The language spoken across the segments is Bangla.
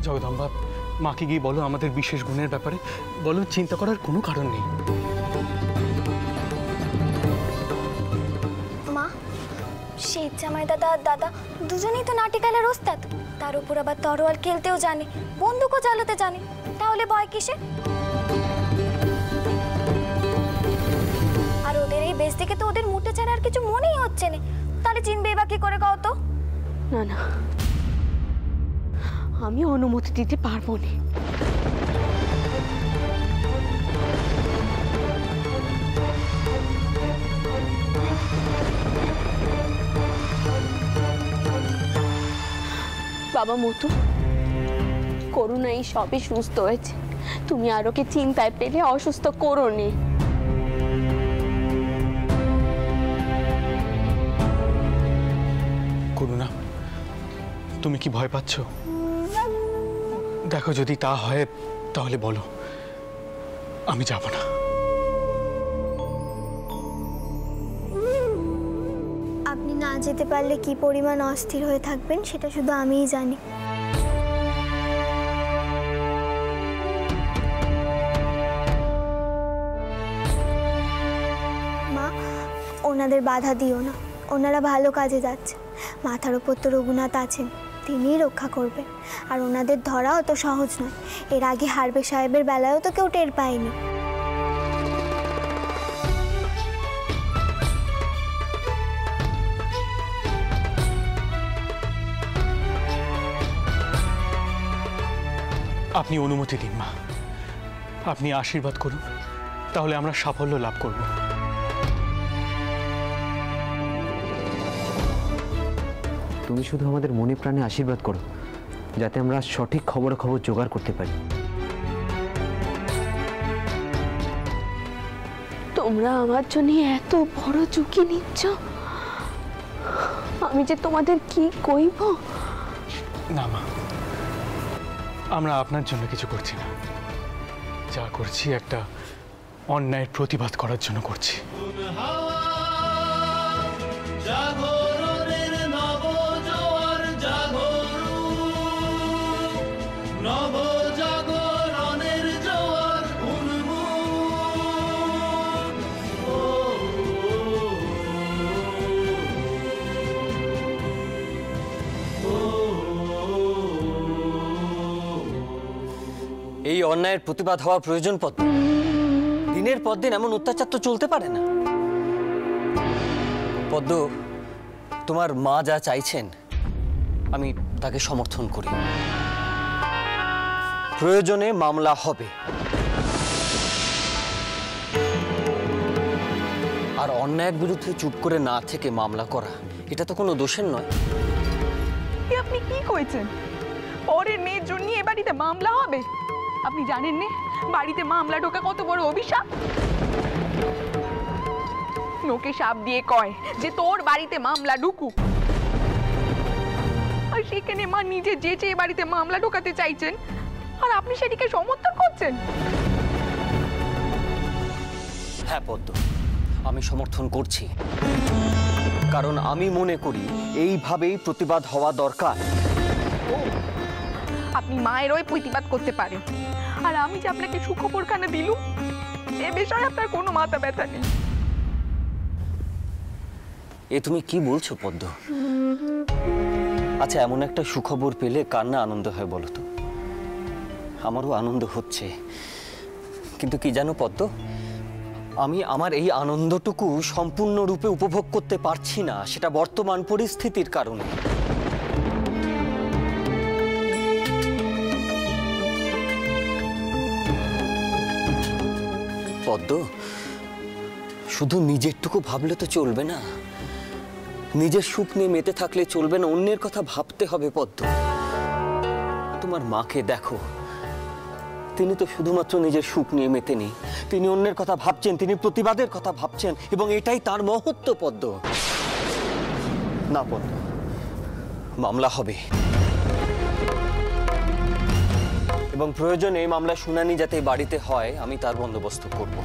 জগদম্বা, মাকে গিয়ে বলো আমাদের বিশেষ গুণের ব্যাপারে, বলো চিন্তা করার কোনো কারণ নেই। মা, সেই জামাই দাদা আর দাদা দুজনেই তো নাটিকালের ওস্তাদ, তার উপর আবার তরোয়াল খেলতেও জানে, বন্দুকও চালাতে জানে, তাহলে ভয় কিসে? আর ওদের এই বেশ দেখে তো ওদের মুটে ছাড়া আর কিছু মনেই হচ্ছে না, তাহলে চিনবে বা কি করে কও তো? না না, আমি অনুমতি দিতে পারবো না। বাবা মতু, করুণা এই সবে সুস্থ হয়েছে, তুমি আর ওকে চিন্তায় পেলে অসুস্থ করো নে। করুণা, তুমি কি ভয় পাচ্ছ? দেখো যদি তা হয় তাহলে বলো, আমি যাব না। আপনি না যেতে পারলে কি পরিমাণ অস্থির হয়ে থাকবেন সেটা শুধু আমিই জানি। মা, ওনাদের বাধা দিও না, ওনারা ভালো কাজে যাচ্ছে, মাথার ওপর তো রঘুনাথ আছেন, তিনিই রক্ষা করবেন। আর ওনাদের ধরাও তো সহজ নয়, এর আগে হারবে সাহেবের বেলায়ও তো কেউ টের পায়নি। আপনি অনুমতি দিন মা, আপনি আশীর্বাদ করুন, তাহলে আমরা সাফল্য লাভ করব। তুমি শুধু আমাদের মনে প্রাণে আশীর্বাদ করো, যাতে আমরা সঠিক খবরাখবর জোগাড় করতে পারি। তোমরা আমার জন্য এত বড় ঝুঁকি নিচ্ছ, আমি যে তোমাদের কি কইব। না মা, আমরা আপনার জন্য কিছু করছি না, যা করছি একটা অন্যায়ের প্রতিবাদ করার জন্য করছি। এই অন্যায়ের প্রতিবাদ হওয়া প্রয়োজন পদ্ম। দিনের পর দিন এমন অত্যাচার তো চলতে পারে না। পদ্ম, তোমার মা যা চাইছেন আমি তাকে সমর্থন করি। প্রয়োজনে মামলা হবে, আর অন্যায়ের বিরুদ্ধে চুপ করে না থেকে মামলা করা এটা তো কোনো দোষের নয়। আপনি কি কইছেন? পরের মেয়ের জন্য এ বাড়িতে মামলা হবে? আপনি জানেন না বাড়িতে মামলা ঢোকা কত বড় অভিশাপ? লোকে সাপ দিয়ে কয় যে তোর বাড়িতে মামলা ঢুকুক, আর সেখানে মা নিজে যেচে এ বাড়িতে মামলা ঢোকাতে চাইছেন, আর আপনি সেটিকে সমর্থন করছেন। হ্যাঁ পদ্ম, আমি সমর্থন করছি, কারণ আমি মনে করি এইভাবেই প্রতিবাদ হওয়া দরকার। আপনি মায়ের ওই প্রতিবাদ করতে পারেন, আর আমি যে আপনাকে সুখবরখানা দিলুম এ বিষয়ে আপনার কোনো মাথা ব্যথা নেই। এ তুমি কি বলছো পদ্ম? আচ্ছা, এমন একটা সুখবর পেলে কার না আনন্দ হয় বলো তো? আমারও আনন্দ হচ্ছে, কিন্তু কি জানো পদ্ম, আমি আমার এই আনন্দটুকু সম্পূর্ণরূপে উপভোগ করতে পারছি না, সেটা বর্তমান পরিস্থিতির কারণে। পদ্ম, শুধু নিজেরটুকু ভাবলে তো চলবে না, নিজের সুখ নিয়ে মেতে থাকলে চলবে না, অন্যের কথা ভাবতে হবে পদ্ম। তোমার মাকে দেখো, তিনি তো শুধুমাত্র নিজের সুখ নিয়ে মেতে নেই, তিনি অন্যের কথা ভাবছেন, তিনি প্রতিবাদের কথা ভাবছেন, এবং এটাই তার মহত্ব পদ্ম। না পদ্ম, মামলা হবে, এবং প্রয়োজনে এই মামলা শুনানি যাতে বাড়িতে হয় আমি তার বন্দোবস্ত করব।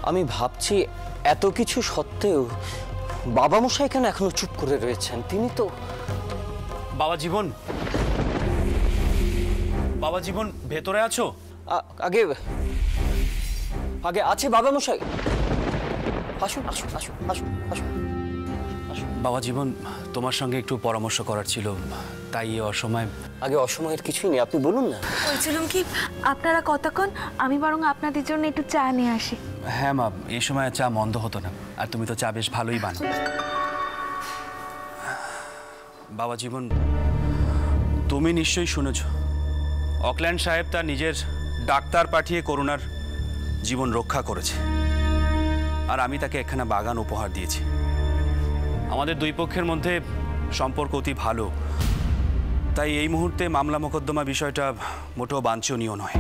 আমি ভাবছি এত কিছু সত্ত্বেও বাবা মশাই কেন এখনো চুপ করে রয়েছেন? তিনি তো বাবা জীবন, বাবা জীবন ভেতরে আছো? আগে আগে আছে বাবা মশাই। আসুন আসুন আসুন আসুন আসুন। বাবা জীবন, তোমার সঙ্গে একটু পরামর্শ করার ছিল, তাই এই অসময়। আগে অসময়ের কিছুই নেই, আপনি বলুন না। বলছিলাম কি, আপনারা কতক্ষণ, আমি বরং আপনাদের জন্য একটু চা নিয়ে আসি। হ্যাঁ মা, এই সময় চা মন্দ হতো না, আর তুমি তো চা বেশ ভালোই বানাও। বাবা জীবন, তুমি নিশ্চয়ই শুনেছ অকল্যান্ড সাহেব তার নিজের ডাক্তার পাঠিয়ে করুণার জীবন রক্ষা করেছে, আর আমি তাকে একখানা বাগান উপহার দিয়েছি। আমাদের দুই পক্ষের মধ্যে সম্পর্ক অতি ভালো, তাই এই মুহূর্তে মামলা মোকদ্দমা বিষয়টা মোটেও বাঞ্ছনীয় নয়।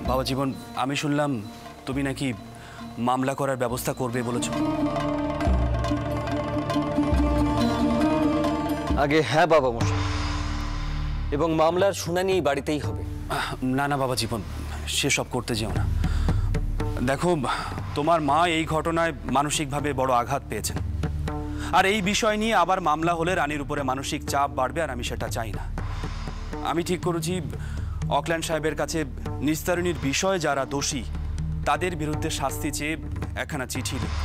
বাবা জীবন, আমি শুনলাম তুমি নাকি মামলা করার ব্যবস্থা করবে বলেছ। আগে হ্যাঁ বাবা মশাই, এবং মামলার শুনানি এই বাড়িতেই হবে। না না বাবা জীবন, সেসব করতে যেও না। দেখো, তোমার মা এই ঘটনায় মানসিকভাবে বড় আঘাত পেয়েছেন, আর এই বিষয় নিয়ে আবার মামলা হলে রানীর উপরে মানসিক চাপ বাড়বে, আর আমি সেটা চাই না। আমি ঠিক করেছি অকল্যান্ড সাহেবের কাছে নিস্তারণীর বিষয়ে যারা দোষী তাদের বিরুদ্ধে শাস্তি চেয়ে একখানা চিঠি লিখব,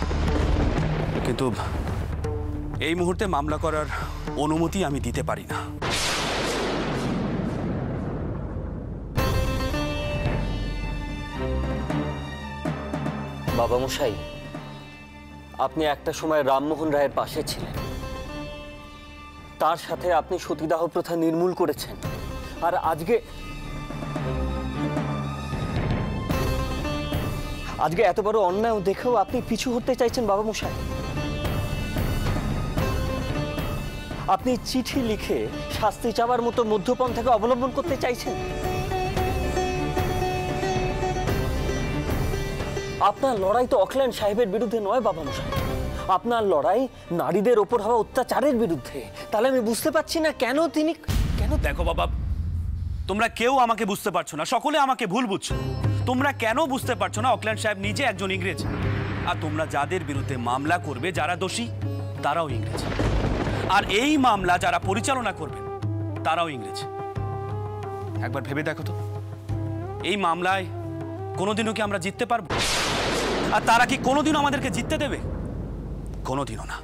কিন্তু এই মুহূর্তে মামলা করার অনুমতি আমি দিতে পারি না। বাবা মশাই, আপনি একটা সময় রামমোহন রায়ের পাশে ছিলেন, তার সাথে আপনি সতীদাহ প্রথা নির্মূল করেছেন, আর আজকে এত বড় অন্যায় দেখেও আপনি পিছু হতে চাইছেন বাবা মশাই। আপনি চিঠি লিখে শাস্তি চাওয়ার মতো মধ্যপন্থাকে অবলম্বন করতে চাইছেন। আপনার লড়াই তো অকল্যান্ড সাহেবের বিরুদ্ধে নয় বাবা মশাই, আপনার লড়াই নারীদের ওপর হওয়া অত্যাচারের বিরুদ্ধে। তাহলে আমি বুঝতে পারছি না কেন দেখো বাবা, তোমরা কেউ আমাকে বুঝতে পারছো না, সকলে আমাকে ভুল বুঝছো। তোমরা কেন বুঝতে পারছো না অকল্যান্ড সাহেব নিজে একজন ইংরেজ, আর তোমরা যাদের বিরুদ্ধে মামলা করবে যারা দোষী তারাও ইংরেজ, আর এই মামলা যারা পরিচালনা করবে তারাও ইংরেজ। একবার ভেবে দেখো তো, এই মামলায় কোনোদিনও কি আমরা জিততে পারবো? আর তারা কি কোনোদিনও আমাদেরকে জিততে দেবে? কোনোদিনও না।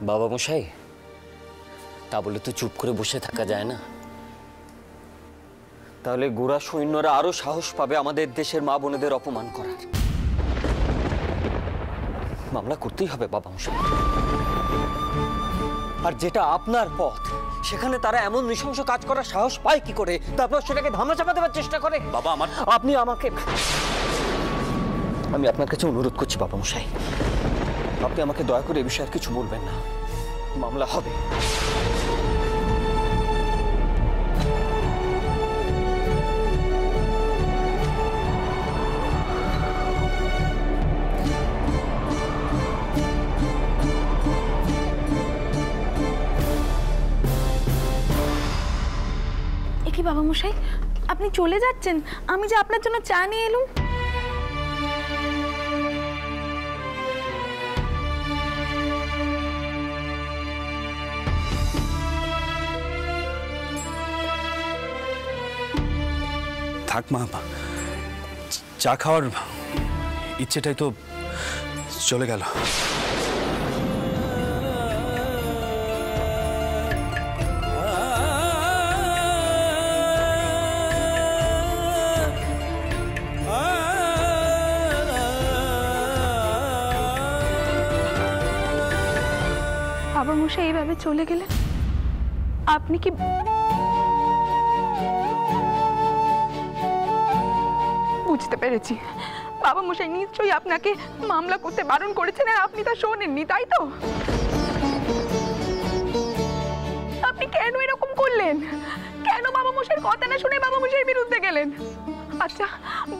বাবা মশাই, তা বলে তো চুপ করে বসে থাকা যায় না। তাহলে গোরা সৈন্যরা আরো সাহস পাবে আমাদের দেশের মা বোনেদের অপমান করার। মামলা করতেই হবে বাবা মশাই। আর যেটা আপনার পথ, সেখানে তারা এমন নৃশংস কাজ করার সাহস পায় কি করে? তারপর সেটাকে ধামাচাপা দেওয়ার চেষ্টা করে। বাবা আমি আপনার কাছে অনুরোধ করছি বাবা মশাই, আপনি আমাকে দয়া করে এ বিষয়ে আর কিছু বলবেন না। মামলা হবে। কি বাবা মশাই, আপনি চলে যাচ্ছেন? আমি যে আপনার জন্য চা নিয়ে এলুম। থাক মা, চা খাওয়ার ইচ্ছেটাই তো চলে গেল। বাবা মশাই এইভাবে চলে গেলে আপনি কি বুঝতে পেরেছি, বাবা মশাই নিশ্চয়ই আপনাকে মামলা করতে বারণ করেছেন আর আপনি তা শোনেননি, তাই তো? আপনি কেন এরকম করলেন? কেন বাবা মশাইয়ের কথা না শুনে বাবা মশাইয়ের বিরুদ্ধে গেলেন? আচ্ছা,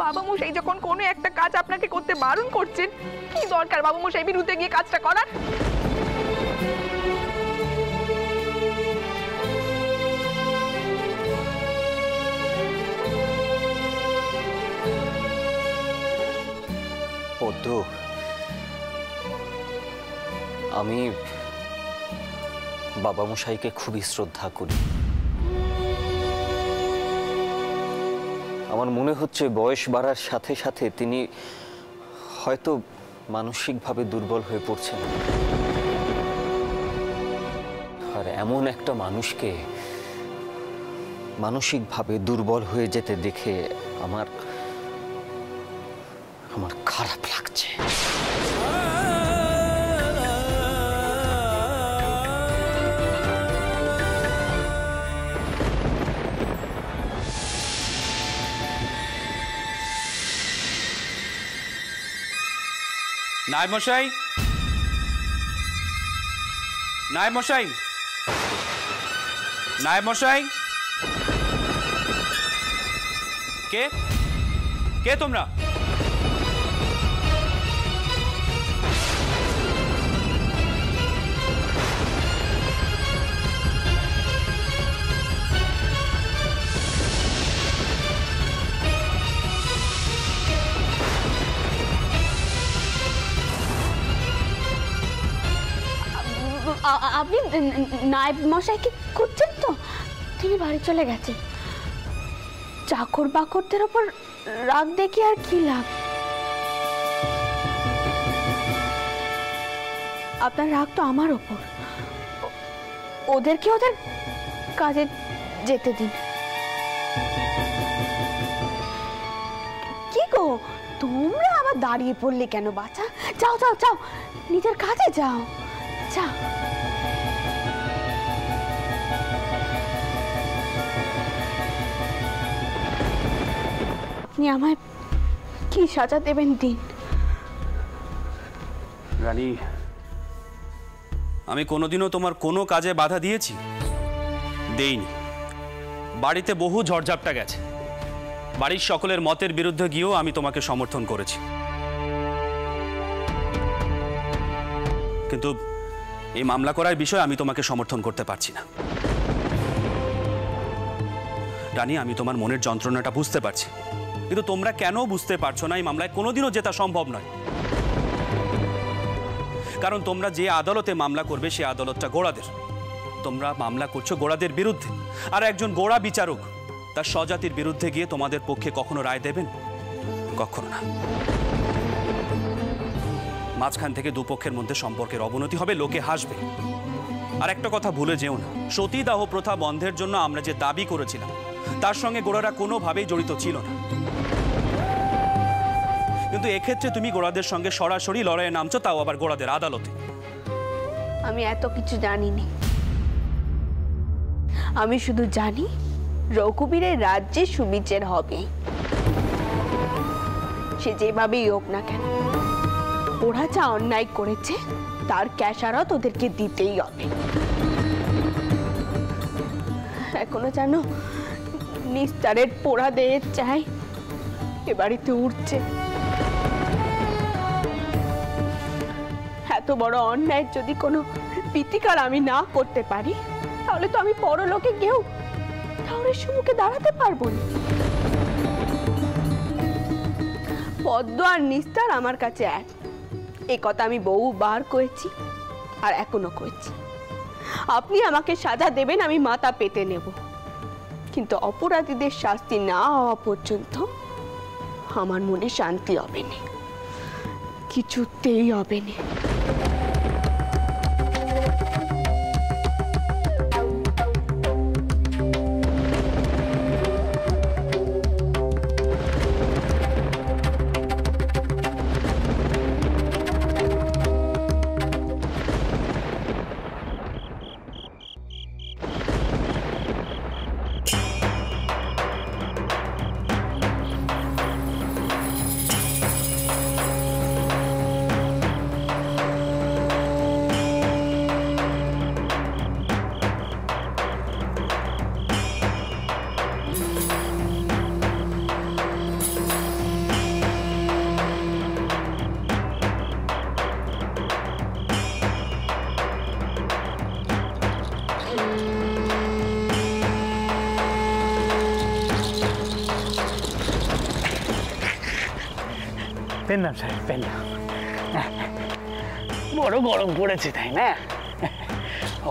বাবা মশাই যখন কোনো একটা কাজ আপনাকে করতে বারণ করছেন, কি দরকার বাবা মশাইয়ের বিরুদ্ধে গিয়ে কাজটা করার? পদ্ম, আমি বাবা মশাইকে খুবই শ্রদ্ধা করি। আমার মনে হচ্ছে বয়স বাড়ার সাথে সাথে তিনি হয়তো মানসিকভাবে দুর্বল হয়ে পড়ছেন। আর এমন একটা মানুষকে মানসিকভাবে দুর্বল হয়ে যেতে দেখে আমার খারাপ লাগছে। নায়েব মশাই, নায়েব মশাই, নায়েব মশাই, কে কে তোমরা? আপনি নায়েব মশাইকে খুঁজছেন তো? তিনি বাড়ি চলে গেছেন। চাকর বাকরদের ওপর রাগ দেখি আর কি লাভ? আপনার রাগ তো আমার ওপর। ওদেরকে ওদের কাজে যেতে দিন। কি গো, তোমরা আবার দাঁড়িয়ে পড়লে কেন বাছা? যাও যাও যাও, নিজের কাজে যাও, যাও। আপনি আমায় কি সাজা দেবেন দিন। রানী, আমি কোনোদিনও তোমার কোনো কাজে বাধা দিয়েছি? দেইনি। বাড়িতে বহু ঝড়ঝাপটা গেছে, বাড়ির সকলের মতের বিরুদ্ধে গিয়েও আমি তোমাকে সমর্থন করেছি। কিন্তু এই মামলা করার বিষয়ে আমি তোমাকে সমর্থন করতে পারছি না। রানী, আমি তোমার মনের যন্ত্রণাটা বুঝতে পারছি, কিন্তু তোমরা কেন বুঝতে পারছো না এই মামলায় কোনোদিনও জেতা সম্ভব নয়। কারণ তোমরা যে আদালতে মামলা করবে সে আদালতটা গোড়াদের। তোমরা মামলা করছো গোড়াদের বিরুদ্ধে, আর একজন গোড়া বিচারক তার স্বজাতির বিরুদ্ধে গিয়ে তোমাদের পক্ষে কখনো রায় দেবেন? কখনো না। মাঝখান থেকে দুপক্ষের মধ্যে সম্পর্কের অবনতি হবে, লোকে হাসবে। আর একটা কথা ভুলে যেও না, সতীদাহ প্রথা বন্ধের জন্য আমরা যে দাবি করেছিলাম তার সঙ্গে গোড়ারা কোনোভাবেই জড়িত ছিল না। কিন্তু এক্ষেত্রে তুমি গোড়াদের সঙ্গে সরাসরি লড়াইয়ে নামছো, তাও আবার গোড়াদের আদালতে। আমি এত কিছু জানিনি। আমি শুধু জানি রঘুবীরের রাজ্যে সুবিচার হবে, সে যেভাবেই হোক না কেন। ওরা যা অন্যায় করেছে তার ক্যাশারত ওদেরকে দিতেই হবে। এখনো জানো, নিস্তারের পোড়া দেহের চাই এ বাড়িতে উঠছে। এত বড় অন্যায় যদি কোনো প্রতিকার আমি না করতে পারি, তাহলে তো আমি পরলোকে গিয়েও ঠাকুরের সম্মুখে দাঁড়াতে পারবো না। পদ্ম আর নিস্তার আমার কাছে এক, এই কথা আমি বহুবার কয়েছি আর এখনো কয়েছি। আপনি আমাকে সাজা দেবেন, আমি মাথা পেতে নেব, কিন্তু অপরাধীদের শাস্তি না হওয়া পর্যন্ত আমার মনে শান্তি হবে না, কিছুতেই হবে না। পেন না সাহেব, পেন না। বড় গরম পড়েছে তাই না?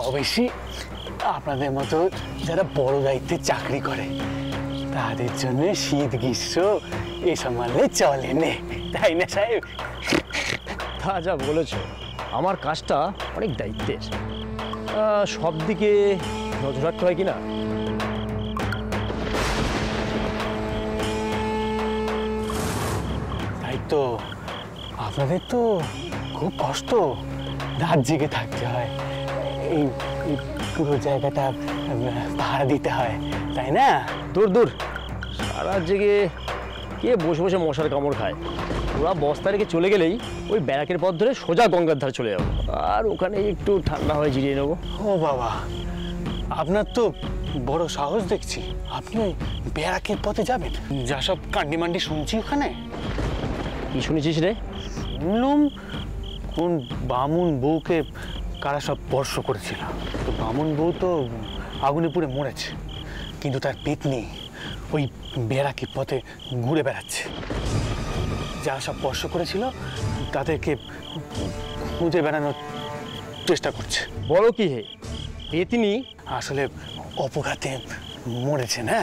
অবশ্যই আপনাদের মতো যারা বড় দায়িত্বে চাকরি করে তাদের জন্য শীত গ্রীষ্ম এসব মানলে চলে নে, তাই না সাহেব? তা যা বলেছো, আমার কাজটা অনেক দায়িত্বের, সব দিকে নজর রাখতে হয় কিনা। তাই তো আপনাদের তো খুব কষ্ট, রাত জেগে থাকতে হয়, এই এই পুরো জায়গাটা পাহারা দিতে হয়, তাই না? দূর দূর, সারা জেগে কে বসে বসে মশার কামড় খায়। ওরা বস্তা রেখে চলে গেলেই ওই ব্যারাকের পথ ধরে সোজা গঙ্গার ধারে চলে যাবো, আর ওখানে একটু ঠান্ডা হয়ে জিরিয়ে নেবো। ও বাবা, আপনার তো বড় সাহস দেখছি। আপনি ওই ব্যারাকের পথে যাবেন? যা সব কান্ডি মান্ডি শুনছি ওখানে। কি শুনেছিস রে? শুনলুম কোন বামুন বউকে কারা সব স্পর্শ করেছিল। তো বামুন বউ তো আগুনে পুড়ে মরেছে, কিন্তু তার পেতনি ওই বেড়াকি পথে ঘুরে বেড়াচ্ছে। যারা সব স্পর্শ করেছিল তাদেরকে খুঁজে বেড়ানোর চেষ্টা করছে। বড় কি হে, পেতনি আসলে অপঘাতে মরেছে না,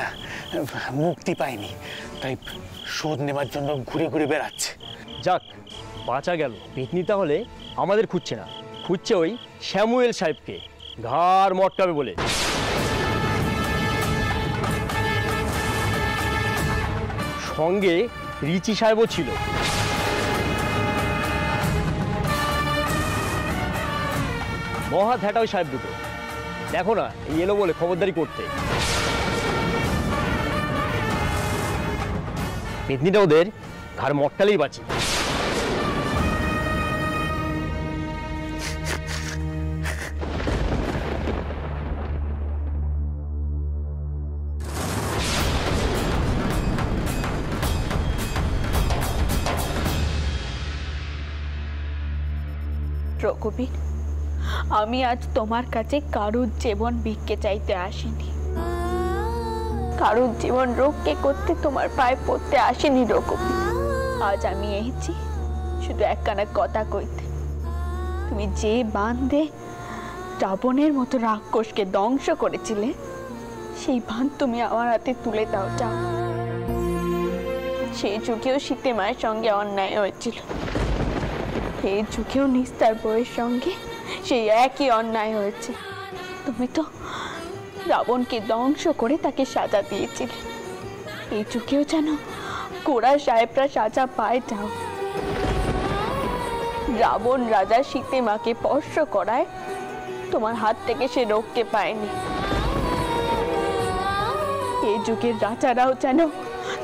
মুক্তি পায়নি, তাই শোধ নেবার জন্য ঘুরে ঘুরে বেড়াচ্ছে। যাক, বাঁচা গেল। পেতনি তাহলে আমাদের খুঁজছে না, খুঁজছে ওই শ্যামুয়েল সাহেবকে, ঘাড় মটকাবে বলে। সঙ্গে রিচি সাহেবও ছিল। মহা ধ্যাটা ওই সাহেব দুটো, দেখো না এই এলো বলে খবরদারি করতে। পেতনিটা ওদের ঘাড় মটকালেই বাঁচি। রঘুবীর, আমি আজ তোমার কাছে কারুর জীবন ভিক্ষে চাইতে আসিনি, কারুর জীবন রক্ষে করতে তোমার পায়ে পড়তে আসিনি রঘুবীর। আজ আমি এসেছি শুধু একখানা কথা কইতে। তুমি যে বাঁধে রাবণের মতো রাক্ষসকে ধ্বংস করেছিলে, সেই বাঁধ তুমি আমার হাতে তুলে দাও যাও। সেই যুগেও সীতে মায়ের সঙ্গে অন্যায় হয়েছিল, এই যুগেও নিস্তার বউয়ের সঙ্গে সেই একই অন্যায় হয়েছে। তুমি তো রাবণকে ধ্বংস করে তাকে সাজা দিয়েছিলে, এই যুগেও যেন কোরা সাহেবরা সাজা পায় যাও। রাবণ রাজা সীতে মাকে স্পর্শ করায় তোমার হাত থেকে সে রক্ষে পায়নি। এই যুগের রাজারাও যেন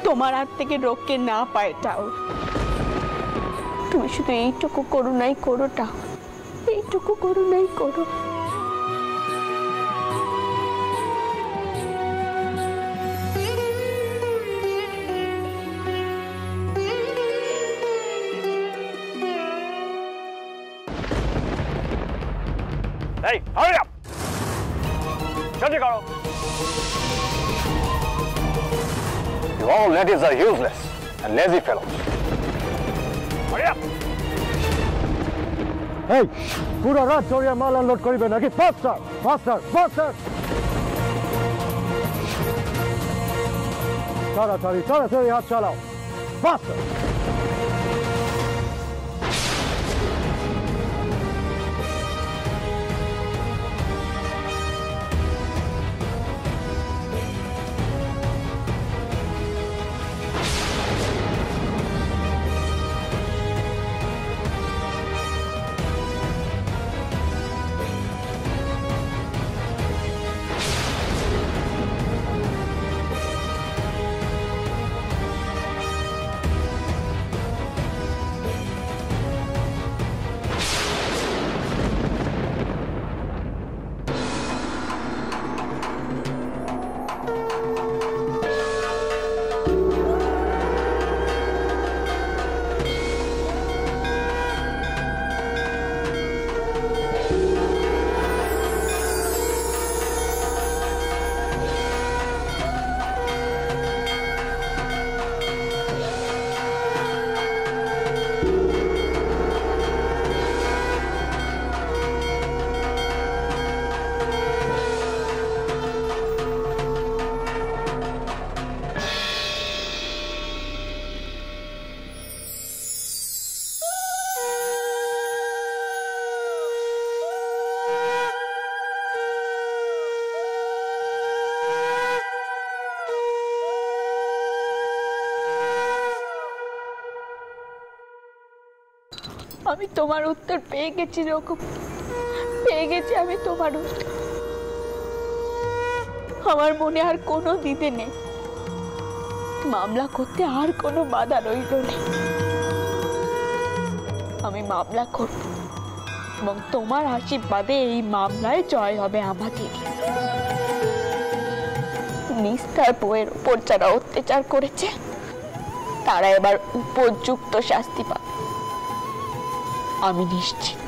তোমার হাত থেকে রক্ষে না পায় যাও। তুমি শুধু এইটুকু করুণাই করোটা, এইটুকু করুণাই করো। Hey, hurry up! Joldi karo. You all ladies are useless and lazy fellows. Hurry up! Hey, পুরো রাত জড়িয়ে মাল আনলোড করিবে নাকি? ফাস্টার ফাস্টার ফাস্টার, তাড়াতাড়ি তাড়াতাড়ি হাত চালাও, ফাস্টার। আমি তোমার উত্তর পেয়ে গেছি রকম, পেয়ে গেছি আমি তোমার উত্তর। আমার মনে আর কোনো দ্বিধা নেই, মামলা করতে আর কোনো বাধা রইল নেই। আমি মামলা করব এবং তোমার আশীর্বাদে এই মামলায় জয় হবে আমাদের। নিস্তার বউয়ের উপর যারা অত্যাচার করেছে তারা এবার উপযুক্ত শাস্তি পাবে, আমি নিশ্চিত।